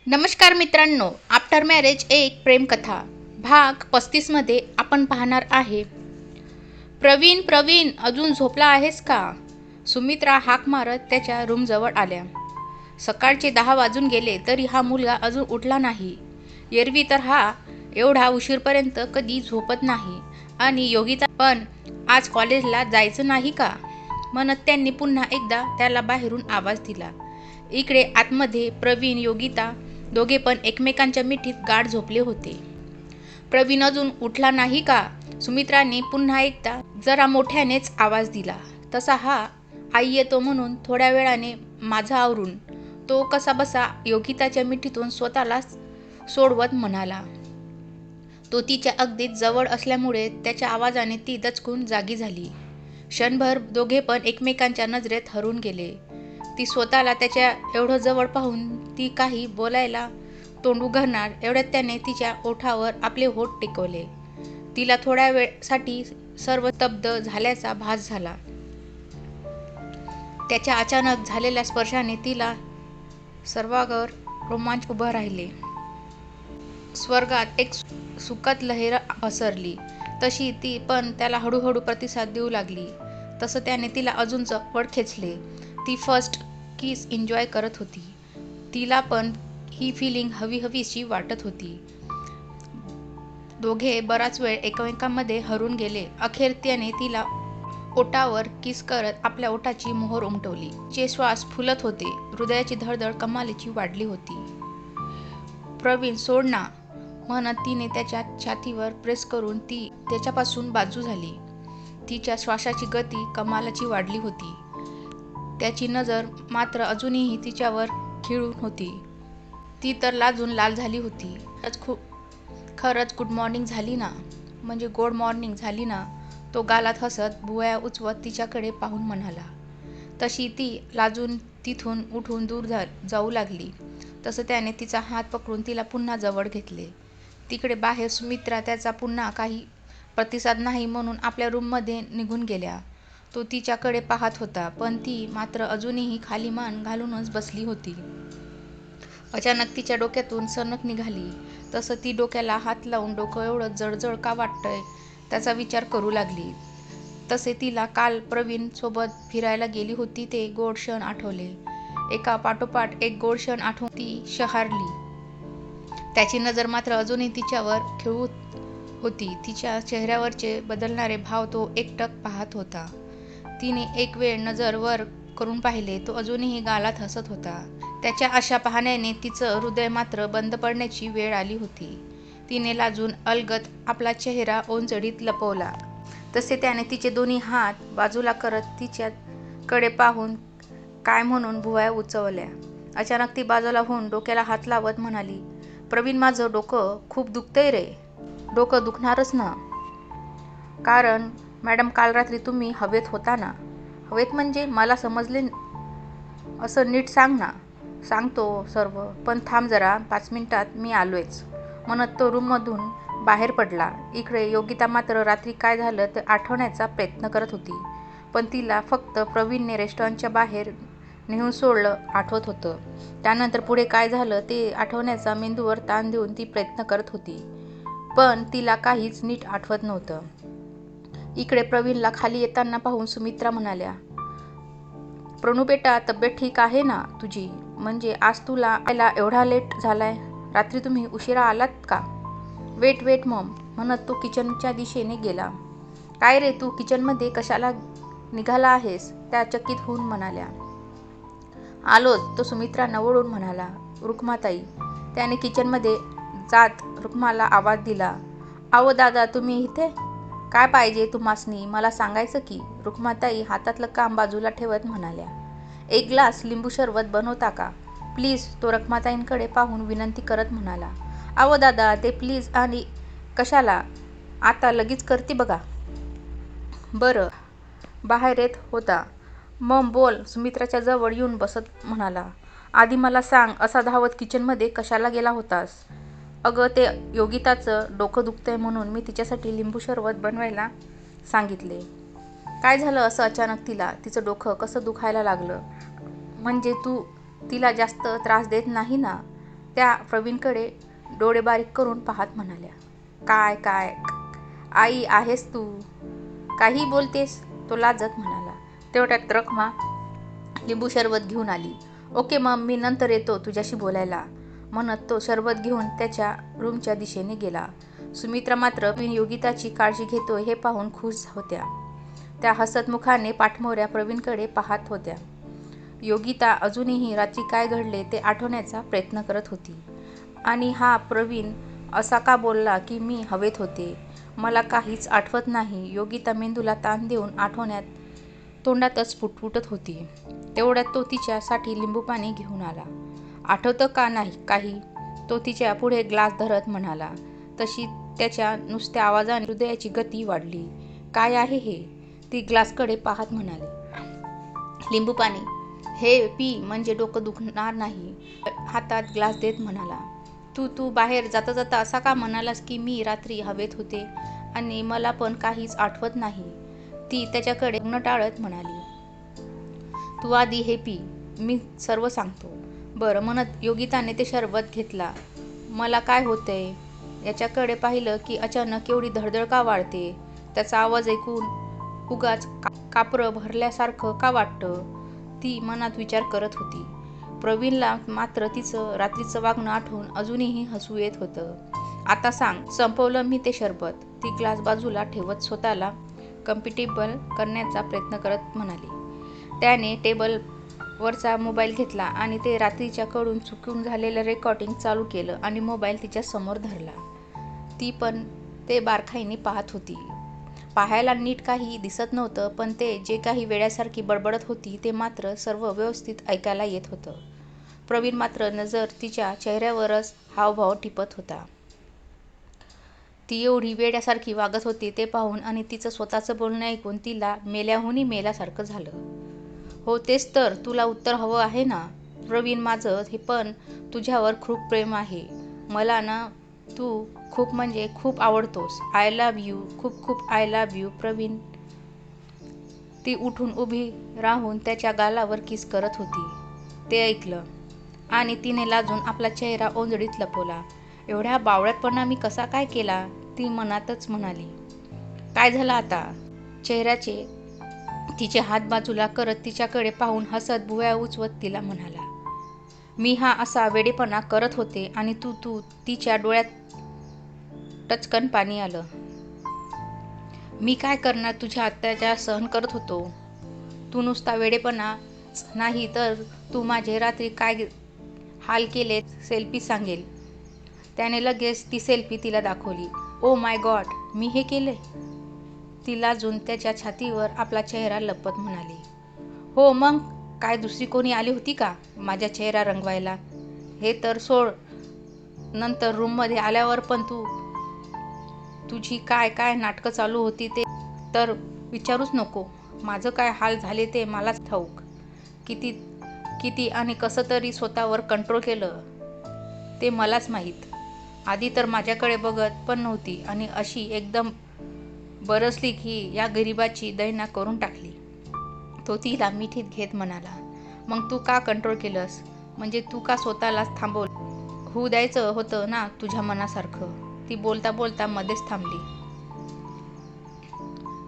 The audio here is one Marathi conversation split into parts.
नमस्कार मित्रांनो, आफ्टर मॅरेज एक प्रेमकथा भाग 35 मध्ये आपण पाहणार आहे. प्रवीण प्रवीण अजून झोपला आहेस का? सुमित्रा हाक मारत त्याच्या रूमजवळ आल्या. सकाळचे 10 वाजून गेले तरी हा मुलगा अजून उठला नाही. एरवी तर हा एवढा उशीरपर्यंत कधी झोपत नाही. आणि योगिता पण आज कॉलेजला जायचं नाही का म्हणत त्यांनी पुन्हा एकदा त्याला बाहेरून आवाज दिला. इकडे आतमध्ये प्रवीण योगिता दोघे पण एकमेकांच्या मिठीत गाढ झोपले होते. प्रवीण अजून उठला नाही का? सुमित्राने पुन्हा एकदा जरा मोठ्यानेच आवाज दिला. तसा हा आई येतो म्हणून थोड्या वेळाने माझं आवरून तो कसा बसा योगिताच्या मिठीतून स्वतःला सोडवत म्हणाला. तो तिच्या अगदीच जवळ असल्यामुळे त्याच्या आवाजाने ती दचकून जागी झाली. क्षणभर दोघे पण एकमेकांच्या नजरेत हरवून गेले. ती स्वतःला त्याच्या एवढं जवळ पाहून ती काही बोलायला तोंड उघडणार एवढ्यात त्याने तिच्या ओठावर आपले होठ टेकवले. तिला थोड्या वेळसाठी सर्व स्तब्ध झाल्याचा भास झाला. त्याच्या अचानक झालेल्या स्पर्शाने तिला सर्वांगावर रोमांच उभं राहिले. स्वर्गात एक सुखद लहर पसरली तशी ती पण त्याला हळूहळू प्रतिसाद देऊ लागली. तसं त्याने तिला अजून जवळ खेचले. ती फर्स्ट किस एन्जॉय करत होती. तिला पण ही फिलिंग हवीशी वाटत होती. दोघे बराच वेळ एकमेकांमध्ये हरवून गेले. अखेर त्याने तिला ओठावर किस करत आपल्या ओठाची मोहर उमटवली. चे श्वास फुलत होते. हृदयाची धडधड कमालीची वाढली होती. प्रवीण सोड ना म्हणत तिने त्याच्या छातीवर प्रेस करून ती त्याच्यापासून बाजू झाली. तिच्या श्वासाची गती कमालाची वाढली होती. त्याची नजर मात्र अजूनही तिच्यावर खिळून होती. ती तर लाजून लाल झाली होती. खरंच गुड मॉर्निंग झाली ना? म्हणजे गोड मॉर्निंग झाली ना? तो गालात हसत भुवया उचवत तिच्याकडे पाहून म्हणाला. तशी ती लाजून तिथून उठून दूर जाऊ लागली. तसं त्याने तिचा हात पकडून तिला पुन्हा जवळ घेतले. तिकडे बाहेर सुमित्रा त्याचा पुन्हा काही प्रतिसाद नाही म्हणून आपल्या रूममध्ये निघून गेल्या. तो तिच्याकडे पाहत होता पण ती मात्र अजूनही खाली मान घालूनच बसली होती. अचानक तिच्या डोक्यातून सनक निघाली. तसं ती डोक्याला हात लावून डोकं एवढं जळजळ का वाटतंय त्याचा विचार करू लागली. तसे तिला काल प्रवीण सोबत फिरायला गेली होती ते गोड क्षण आठवले. एका पाठोपाठ एक गोड क्षण आठवून ती शहारली. त्याची नजर मात्र अजूनही तिच्यावर खिळून होती. तिच्या चेहऱ्यावरचे बदलणारे भाव तो एकटक पाहत होता. तिने एक वेळ नजर वर करून पाहिले. तो अजूनही गालात हसत होता. त्याच्या अशा पाहण्याने तिचं हृदय मात्र बंद पडण्याची वेळ आली होती. तिने लाजून अलगद आपला चेहरा ओंजळीत लपवला. तसे त्याने तिचे दोन्ही हात बाजूला करत तिच्याकडे पाहून काय म्हणून भुवया उचवल्या. अचानक ती बाजूला होऊन डोक्याला हात लावत म्हणाली. प्रवीण माझं डोकं खूप दुखतंय रे. डोकं दुखणारच ना. कारण मॅडम काल रात्री तुम्ही हवेत होता ना. हवेत म्हणजे मला समजले असं नीट सांग ना. सांगतो सर्व पण थांब जरा 5 मिनिटात मी आलोयच म्हणत तो रूममधून बाहेर पडला. इकडे योगिता मात्र रात्री काय झालं ते आठवण्याचा प्रयत्न करत होती. पण तिला फक्त प्रवीणने रेस्टॉरंटच्या बाहेर नेऊन सोडलं आठवत होतं. त्यानंतर पुढे काय झालं ते आठवण्याचा मेंदूवर ताण देऊन ती प्रयत्न करत होती. पण तिला काहीच नीट आठवत नव्हतं. इकडे प्रवीणला खाली येताना पाहून सुमित्रा म्हणाल्या. प्रणू बेटा तब्येत ठीक आहे ना तुझी? म्हणजे आज तुला यायला एवढा लेट झालाय. रात्री तुम्ही उशिरा आलात का? वेट मॉम म्हणत तो किचनच्या दिशेने गेला. काय रे तू किचनमध्ये कशाला निघाला आहेस? त्या चकित होऊन म्हणाल्या. आलोच तो सुमित्रांना ओढून म्हणाला. रुक्माताई. त्याने किचनमध्ये जात रुक्माला आवाज दिला. आहो दादा तुम्ही इथे? काय पाहिजे तुम्हासनी मला सांगायचं की? रुक्माताई हातातलं काम बाजूला ठेवत म्हणाल्या. एक ग्लास लिंबू सरबत बनवता का प्लीज? तो रुक्माताईंकडे पाहून विनंती करत म्हणाला. आहो दादा ते प्लीज आणि कशाला? आता लगेच करते बघा. बरं. बाहेर येत होता. मम बोल. सुमित्राच्या जवळ येऊन बसत म्हणाला. आधी मला सांग असा धावत किचनमध्ये कशाला गेला होतास? अगं ते योगिताचं डोकं दुखतंय म्हणून मी तिच्यासाठी लिंबू सरबत बनवायला सांगितले. काय झालं असं अचानक तिला? तिचं डोकं कसं दुखायला लागलं? म्हणजे तू तिला जास्त त्रास देत नाही ना? त्या प्रवीणकडे डोळे बारीक करून पाहत म्हणाल्या, काय काय आई आहेस तू? काही बोलतेस? तो लाजत म्हणाला. तेवढ्यात रखमा लिंबू सरबत घेऊन आली. ओके मम, मी नंतर येतो तुझ्याशी बोलायला, म्हणत तो सरबत घेऊन त्याच्या रूमच्या दिशेने गेला. सुमित्रा मात्र प्रवीण योगिताची काळजी घेतोय हे पाहून खुश होत्या. त्या हसतमुखाने पाठमोऱ्या प्रवीणकडे पाहत होत्या. योगिता अजूनही रात्री काय घडले ते आठवण्याचा प्रयत्न करत होती. आणि हा प्रवीण असा का बोलला की मी हवेत होते, मला काहीच आठवत नाही. योगिता मेंदूला ताण देऊन आठवण्यात तोंडातच पुटपुटत होती. तेवढ्यात तो तिच्यासाठी लिंबू पाणी घेऊन आला. आठवतं का नाही काही? तो तिच्या पुढे ग्लास धरत म्हणाला. तशी त्याच्या नुसत्या आवाजाने हृदयाची गती वाढली. काय आहे हे? ती ग्लासकडे पाहत म्हणाली. लिंबू पाणी. हे पी म्हणजे डोकं दुखणार नाही. हातात ग्लास देत म्हणाला. तू बाहेर जाता जाता असा का म्हणालास की मी रात्री हवेत होते आणि मला पण काहीच आठवत नाही? ती त्याच्याकडे बघणं टाळत म्हणाली. तू आधी हे पी, मी सर्व सांगतो. बरं, म्हणत योगिताने ते शरबत घेतला. मला काय होतंय? याच्याकडे पाहिलं की अचानक एवढी धडधड का वाढते? त्याचा आवाज ऐकून उगाच कापरं भरल्यासारखं का वाटतं? ती मनात विचार करत होती. प्रवीणला मात्र तिचं रात्रीचं वागणं आठवून अजूनही हसू येत होतं. आता सांग, संपवलं मी ते शरबत? ती ग्लास बाजूला ठेवत स्वतःला कम्फर्टेबल करण्याचा प्रयत्न करत म्हणाली. त्याने टेबलवरचा मोबाईल घेतला आणि ते रात्रीच्या कडून चुकून झालेलं रेकॉर्डिंग चालू केलं आणि मोबाईल तिच्या समोर धरला. ती पण ते बारकाईने पाहत होती. पाहायला नीट काही दिसत नव्हतं, पण ते जे काही वेड्यासारखी बडबडत होती ते मात्र सर्व व्यवस्थित ऐकायला येत होतं. प्रवीण मात्र नजर तिच्या चेहऱ्यावरच हावभाव टिपत होता. ती एवढी वेड्यासारखी वागत होती ते पाहून आणि तिचं स्वतःचं बोलणं ऐकून तिला मेल्याहूनही मेल्यासारखं झालं. हो तेच तर, तुला उत्तर हवं आहे ना प्रवीण माझं, हे पण तुझ्यावर खूप प्रेम आहे. मला ना तू खूप म्हणजे खूप आवडतोस. आय लव्ह यू, खूप खूप आय लव्ह यू प्रवीण. ती उठून उभी राहून त्याच्या गालावर किस करत होती. ते ऐकलं आणि तिने लाजून आपला चेहरा ओंजळीत लपवला. एवढ्या बावळटपणा मी कसा काय केला? ती मनातच म्हणाली. काय झालं आता? चेहऱ्याचे तिचे हात बाजूला करत तिच्याकडे पाहून हसत भुवया उचवत तिला म्हणाला. मी हा असा वेडेपणा करत होते आणि तू तिच्या डोळ्यात टचकन पाणी आलं. मी काय करणार, तुझ्या अत्याचार सहन करत होतो. तू नुसता वेडेपणाच नाही तर तू माझे रात्री काय हाल केले सेल्फी सांगेल. त्याने लगेच ती सेल्फी तिला दाखवली. ओ माय गॉड, मी हे केले? ती लाजून त्याच्या छातीवर आपला चेहरा लपवत म्हणाली. हो मग काय, दुसरी कोणी आली होती का माझा चेहरा रंगवायला? हे तर सोड, नंतर रूममध्ये आल्यावर पण तुझी काय काय नाटकं चालू होती ते तर विचारूच नको. माझं काय हाल झाले ते मलाच ठाऊक. किती आणि कसं तरी स्वतःवर कंट्रोल केलं ते मलाच माहीत. आधी तर माझ्याकडे बघत पण नव्हती आणि अशी एकदम बरसली की या गरिबाची दैना करून टाकली. तो तिला मिठीत घेत म्हणाला. मग तू का कंट्रोल केलंस? म्हणजे तू का स्वतःलाच थांबवलं? होऊ द्यायचं होतं ना तुझ्या मनासारखं. ती बोलता बोलता मध्येच थांबली.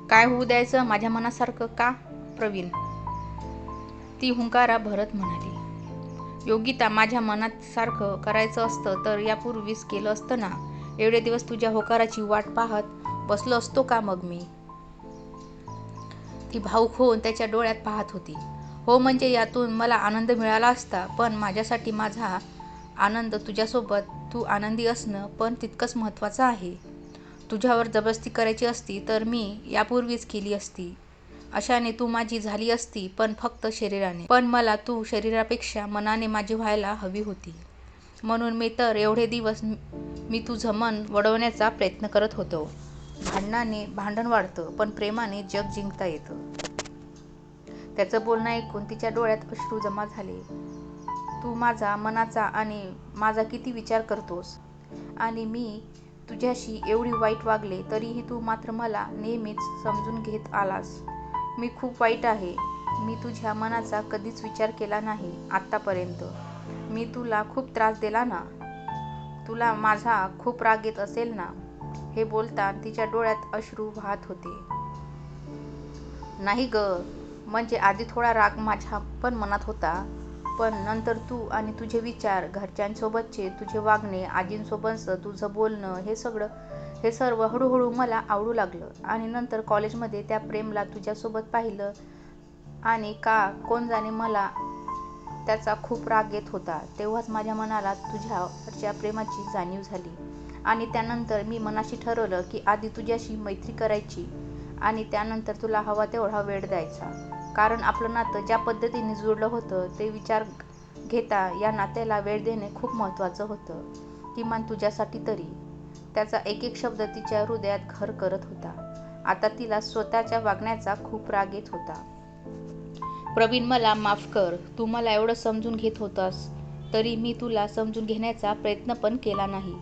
काय होऊ द्यायचं माझ्या मनासारखं का प्रवीण? ती हुंकारा भरत म्हणाली. योगिता, माझ्या मनासारखं करायचं असतं तर यापूर्वीच केलं असतं ना. एवढे दिवस तुझ्या होकाराची वाट पाहत बसलो असतो का मग मी? ती भावुक होऊन त्याच्या डोळ्यात पाहत होती. हो म्हणजे यातून मला आनंद मिळाला असता, पण माझ्यासाठी माझा आनंद तुझ्यासोबत तू आनंदी असणं पण तितकंच महत्त्वाचं आहे. तुझ्यावर जबरदस्ती करायची असती तर मी यापूर्वीच केली असती. अशाने तू माझी झाली असती, पण फक्त शरीराने. पण मला तू शरीरापेक्षा मनाने माझी व्हायला हवी होती. म्हणून मी तर एवढे दिवस मी तुझं मन वळवण्याचा प्रयत्न करत होतो. भांडणाने भांडण वाढतं, पण प्रेमाने जग जिंकता येतं. त्याचं बोलणं ऐकून तिच्या डोळ्यात अश्रू जमा झाले. तू माझा मनाचा आणि माझा किती विचार करतोस. आणि मी तुझ्याशी एवढी वाईट वागले तरीही तू मात्र मला नेहमीच समजून घेत आलास. मी खूप वाईट आहे. मी तुझ्या मनाचा कधीच विचार केला नाही आत्तापर्यंत. मी तुला खूप त्रास दिला ना? तुला माझा खूप राग येत असेल ना? हे बोलता तिच्या डोळ्यात अश्रू वाहत होते. नाही ग, म्हणजे आधी थोडा राग माझ्या पण मनात होता, पण नंतर तू आणि तुझे विचार, घरच्यांसोबतचे तुझे वागणे, आजींसोबतचं तुझं बोलणं, हे सर्व हळूहळू मला आवडू लागलं. आणि नंतर कॉलेजमध्ये त्या प्रेमला तुझ्यासोबत पाहिलं आणि कोण जाणे मला त्याचा खूप राग येत होता. तेव्हाच माझ्या मनाला तुझ्यावरच्या प्रेमाची जाणीव झाली आणि त्यानंतर मी मनाशी ठरवलं की आधी तुझ्याशी मैत्री करायची आणि त्यानंतर तुला हवा तेवढा वेळ द्यायचा. कारण आपलं नातं ज्या पद्धतीने जुळलं होतं ते विचार घेता या नात्याला वेळ देणे खूप महत्त्वाचं होतं, किमान तुझ्यासाठी तरी. त्याचा एक एक शब्द तिच्या हृदयात घर करत होता. आता तिला स्वतःच्या वागण्याचा खूप राग येत होता. प्रवीण, मला माफ कर. तू मला एवढं समजून घेत होतास तरी मी तुला समजून घेण्याचा प्रयत्न पण केला नाही.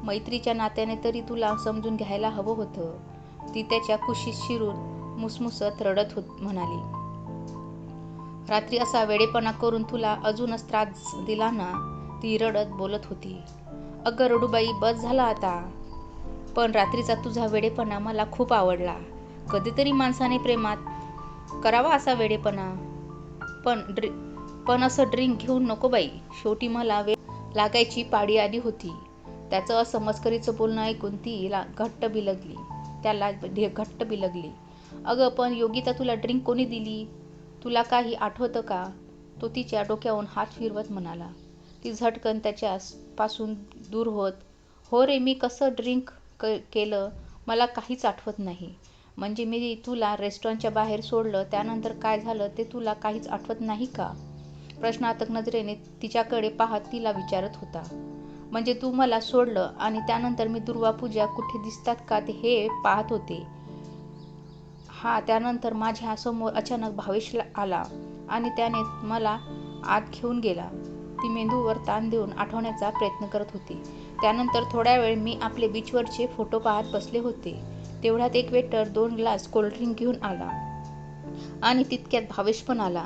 मैत्रीच्या नात्याने तरी तुला समजून घ्यायला हवं होतं. ती त्याच्या कुशीत शिरून मुसमुसत रडत म्हणाली. रात्री असा वेडेपणा करून तुला अजूनच त्रास दिला ना? ती रडत बोलत होती. अगं रडूबाई, बस झाला आता. पण रात्रीचा तुझा वेडेपणा मला खूप आवडला. कधीतरी माणसाने प्रेमात करावा असा वेडेपणा. पण असं ड्रिंक घेऊन नको बाई. शेवटी मला वेळ लागायची पाळी आली होती. त्याचं असं मस्करीचं बोलणं ऐकून त्याला घट्ट बिलगली. अगं पण योगिता, तुला ड्रिंक कोणी दिली? तुला काही आठवतं का? तो तिच्या डोक्यावरून हात फिरवत म्हणाला. ती झटकन त्याच्यापासून दूर होत, हो रे, मी कसं ड्रिंक केलं मला काहीच आठवत नाही. म्हणजे मी तुला रेस्टॉरंटच्या बाहेर सोडलं त्यानंतर काय झालं ते तुला काहीच आठवत नाही का? प्रश्नार्थक नजरेने तिच्याकडे पाहत तिला विचारत होता. म्हणजे तू मला सोडलं आणि त्यानंतर मी दुर्वा पूजा कुठे दिसतात का हे पाहत होते. हा, त्यानंतर माझ्या समोर अचानक भावेश आला आणि त्याने मला आत घेऊन गेला. ती मेंदूवर ताण देऊन आठवण्याचा प्रयत्न करत होती. त्यानंतर थोड्या वेळ मी आपले बीचवरचे फोटो पाहत बसले होते. तेवढ्यात एक वेटर 2 ग्लास कोल्ड्रिंक घेऊन आला आणि तितक्यात भावेश पण आला.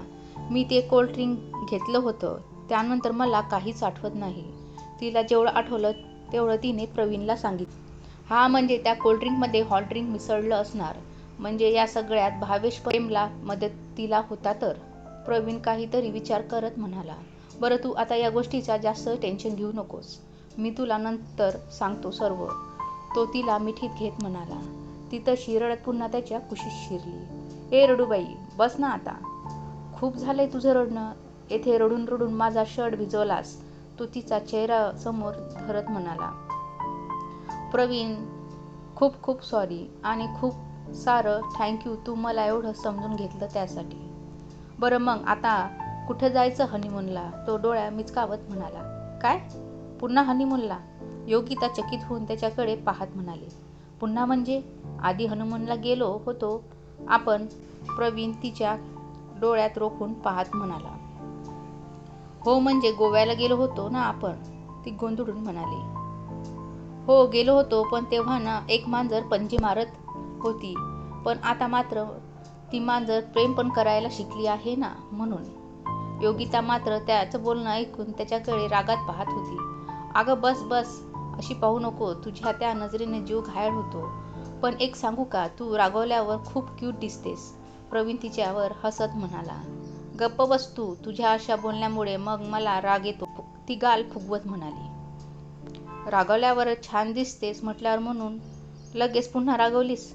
मी ते कोल्ड्रिंक घेतलं होतं. त्यानंतर मला काहीच आठवत नाही. तिला जेवढं आठवलं तेवढं तिने प्रवीणला सांगितलं. हा, म्हणजे त्या कोल्ड्रिंकमध्ये हॉट ड्रिंक मिसळलं असणार. म्हणजे या सगळ्यात भावेश प्रेमला मदतीला होता तर? प्रवीण काहीतरी विचार करत म्हणाला. बरं, तू आता या गोष्टीचा जास्त टेन्शन घेऊ नकोस. मी तुला नंतर सांगतो सर्व, तो तिला मिठीत घेत म्हणाला. ती तशी रडत पुन्हा त्याच्या कुशीत शिरली. ए रडूबाई, बस ना आता. खूप झालंय तुझं रडणं. येथे रडून रडून माझा शर्ट भिजवलास. तो तिचा चेहरा समोर धरत म्हणाला. प्रवीण, खूप खूप सॉरी आणि खूप सारं थँक्यू तू मला एवढं समजून घेतलं त्यासाठी. बरं मग आता कुठं जायचं हनीमूनला? तो डोळ्या मिचकावत म्हणाला. काय? पुन्हा हनीमूनला? योगिता चकित होऊन त्याच्याकडे पाहत म्हणाली. पुन्हा म्हणजे? आधी हनीमूनला गेलो होतो आपण. प्रवीण तिच्या डोळ्यात रोखून पाहत म्हणाला. हो, म्हणजे गोव्याला गेलो होतो ना आपण? ती गोंधळून म्हणाली. हो गेलो होतो, पण तेव्हा ना एक मांजर पणजी मारत होती. पण आता मात्र ती मांजर प्रेम पण करायला शिकली आहे ना, म्हणून. योगिता मात्र त्याचं बोलणं ऐकून त्याच्याकडे रागात पाहत होती. अगं बस बस, अशी पाहू नको. तुझ्या त्या नजरेने जीव घायल होतो. पण एक सांगू का, तू रागवल्यावर खूप क्यूट दिसतेस. प्रवीण तिच्यावर हसत म्हणाला. गप्प बस तू. तुझ्या अशा बोलण्यामुळे मग मला राग येतो, ती गाल फुगवत म्हणाली. रागवल्यावर छान दिसतेस म्हटल्यावर म्हणून लगेच पुन्हा रागवलीस?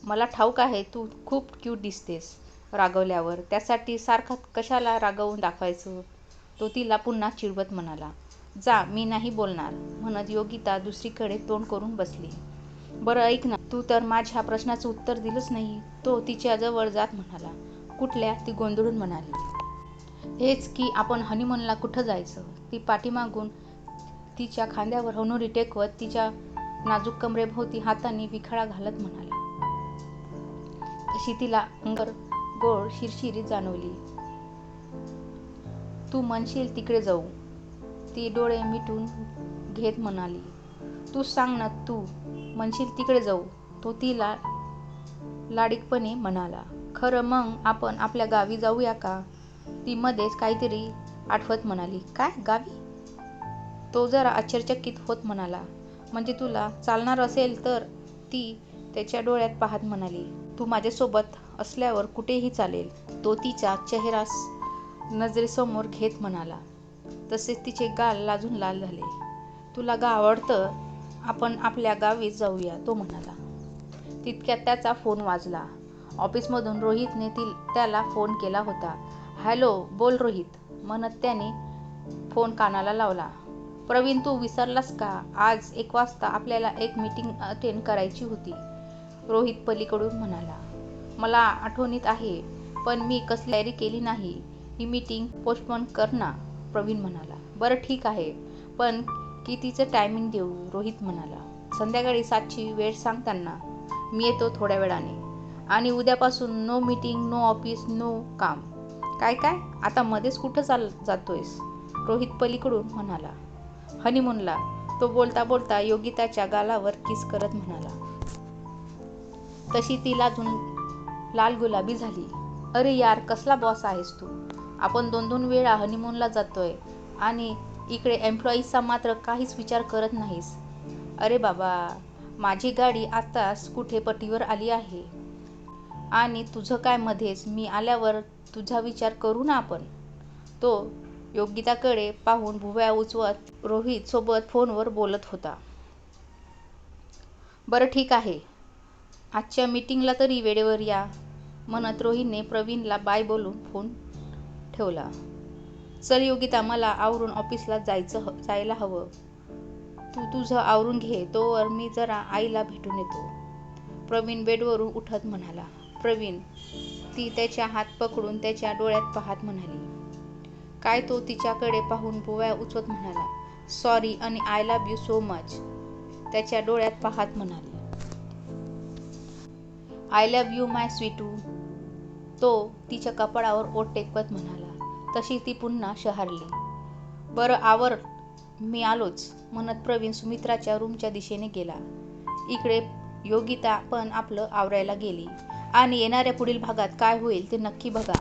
मला ठाऊक आहे तू खूप क्यूट दिसतेस रागवल्यावर, त्यासाठी सारखा कशाला रागवून दाखवायचं? तो तिला पुन्हा चिडवत म्हणाला. जा, मी नाही बोलणार, म्हणत योगिता दुसरीकडे तोंड करून बसली. बरं ऐक ना, तू तर माझ्या प्रश्नाचं उत्तर दिलंच नाही, तो तिच्या जवळ जात म्हणाला. कुठल्या? ती गोंधळून म्हणाली. हेच की, आपण हनीमूनला कुठं जायचं? ती पाठीमागून तिच्या खांद्यावर हनुरी टेकवत तिच्या नाजूक कमरेभोवती हातांनी विखळा घालत म्हणाला. तशी तिला अंगावर गोड शिरशिरी जाणवली. तू म्हणशील तिकडे जाऊ? ती डोळे मिटून घेत म्हणाली. तू सांग ना, तू म्हणशील तिकडे जाऊ? तो तिला लाडिकपणे म्हणाला. खरं मग आपण आपल्या गावी जाऊया का? ती मध्येच काहीतरी आठवत म्हणाली. काय गावी? तो जरा आश्चर्यचकित होत म्हणाला. म्हणजे तुला चालणार असेल तर? ती त्याच्या डोळ्यात पाहत म्हणाली. तू माझ्यासोबत असल्यावर कुठेही चालेल. तो तिचा चेहरा नजरेसमोर घेत म्हणाला. तसेच तिचे गाल लाजून लाल झाले. तुला गाव आवडतं? आपण आपल्या गावी जाऊया, तो म्हणाला. तितक्यात त्याचा फोन वाजला. ऑफिसमधून रोहितने त्याला फोन केला होता. हॅलो, बोल रोहित, म्हणत त्याने फोन कानाला लावला. प्रवीण, तू विसरलास का? आज 1 वाजता आपल्याला एक मीटिंग अटेंड करायची होती, रोहित पलीकडून म्हणाला. मला आठवणीत आहे, पण मी कसली तयारी केली नाही. ही मीटिंग पोस्टपोन कर ना, प्रवीण म्हणाला. बरं ठीक आहे, पण कितीचं टायमिंग देऊ? रोहित म्हणाला. संध्याकाळी 7ची वेळ सांग त्यांना. मी येतो थोड्या वेळाने. आणि उद्यापासून no meeting, no office, no काम. काय काय? आता मध्येच कुठं जातोयस? रोहित पलीकडून म्हणाला. हनीमूनला, तो बोलता बोलता योगिताच्या गालावर किस करत म्हणाला. तशी ती लाजून लाल गुलाबी झाली. अरे यार, कसला बॉस आहेस तू? आपण 2-2 वेळा हनीमूनला जातोय आणि इकडे एम्प्लॉईजचा मात्र काहीच विचार करत नाहीस. अरे बाबा, माझी गाडी आताच कुठे पटीवर आली आहे. आणि तुझं काय मध्येच? मी आल्यावर तुझा विचार करू ना आपण. तो योगिताकडे पाहून भुवया उचवत रोहित सोबत फोनवर बोलत होता. बरं ठीक आहे, आजच्या मीटिंगला तरी वेळेवर या, म्हणत रोहितने प्रवीणला बाय बोलून फोन ठेवला. चल योगिता, मला आवरून ऑफिसला जायला हवं. तू तुझं आवरून घे, तोवर मी जरा आईला भेटून येतो, प्रवीण बेडवरून उठत म्हणाला. प्रवीण, ती त्याच्या हात पकडून त्याच्या डोळ्यात पाहत म्हणाली. काय? तो तिच्याकडे पाहून भुवया उचवत म्हणाला. सॉरी आणि I love you so much, त्याच्या डोळ्यात पाहत म्हणाली. आय लव्ह यू माय स्वीटू, तो तिच्या कपाळावर ओठ टेकवत म्हणाला. तशी ती पुन्हा शहारली. बरं आवर, मी आलोच, म्हणत प्रवीण सुमित्राच्या रूमच्या दिशेने गेला. इकडे योगिता पण आपलं आवरायला गेली. आणि येणाऱ्या पुढील भागात काय होईल ते नक्की बघा.